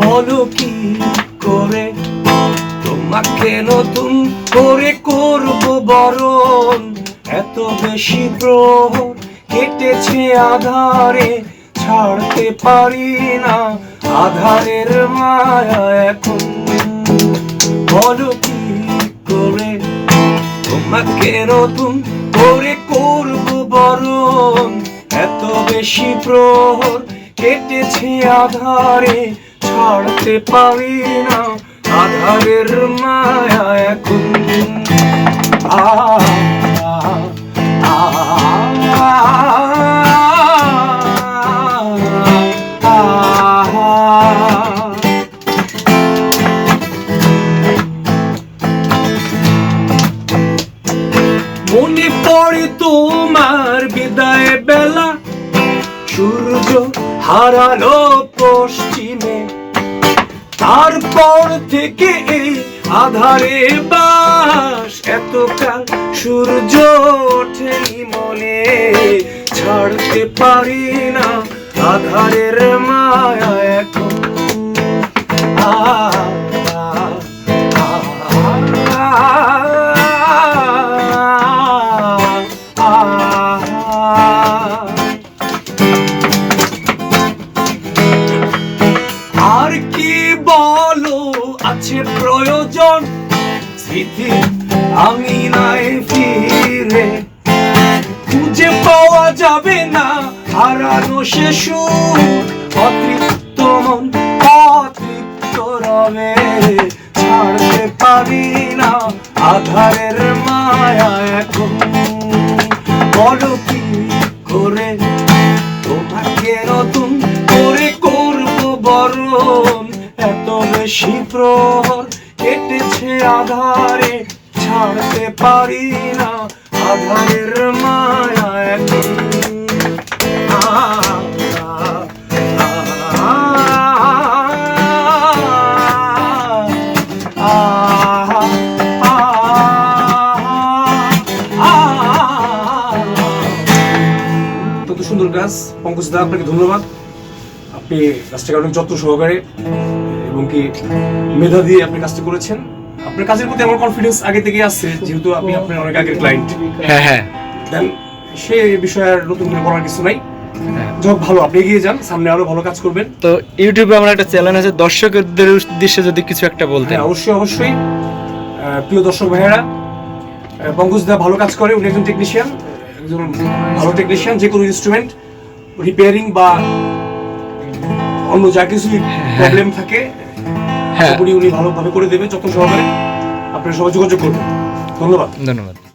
বলো কি করে তোমাকে নতুন করে করব বরণ, এত বেশি প্রহর কেটেছে আধারে, ছাড়তে পারি না আধারের মায়া এখন। বলো কি করে তোমাকে নতুন করে করব বরণ, এত বেশি প্রহর কেটেছে আধারে, ছাড়তে পারি না আধারের মায়া এখন। মনে পড়ে তোমার বিদায় বেলা, সূর্য হারালো পশ্চিমে, তারপর থেকে এই আধারে বাস, এতকাল সূর্য ওঠেনি মনে, ছাড়তে পারি না আধারের মায়া এখন। আর কি বলো আছে প্রয়োজন, স্মৃতি আমি নাই ফিরে, খুঁজে পাওয়া যাবে না হারানো সে সুখ, অতৃপ্ত মন অতৃপ্ত রবে, ছাড়তে পারি না আধারের মায়া এখন। বলো কি করে তোমাকে নতুন করে করব বরণ, এত বেশি প্রহর কেটেছে আধারে, ছাড়তে পারি না আধারের মায়া এখন। কত সুন্দর গাছ পঙ্কজ দা, আপনাকে ধন্যবাদ। আপনি কাজটাকে অনেক যত্ন সহকারে এবং কি মেধা দিয়ে আপনি কাজটা করেছেন। আপনার কাজের প্রতি আমার কনফিডেন্স আগে থেকে আছে, যেহেতু আপনি আপনার অনেক আগের ক্লায়েন্ট। হ্যাঁ, দেন সে বিষয়ে আর নতুন করে বলার কিছু নাই। যাক, ভালো, আপনি এগিয়ে যান, সামনে আরো ভালো কাজ করবেন। তো ইউটিউবে আমার একটা চ্যানেল আছে, দর্শকদের উদ্দেশ্যে যদি কিছু একটা বলতেন। অবশ্যই প্রিয় দর্শক ভাইয়েরা, পঙ্কজ দা ভালো কাজ করে, উনি একজন টেকনিশিয়ান, একজন ভালো টেকনিশিয়ান। যে কোনো ইনস্ট্রুমেন্ট রিপেয়ারিং বা অন্য যা কিছু প্রবলেম থাকে উনি ভালোভাবে করে দেবে, যত সহকারে। আপনারা সবাই যোগাযোগ করবেন। ধন্যবাদ।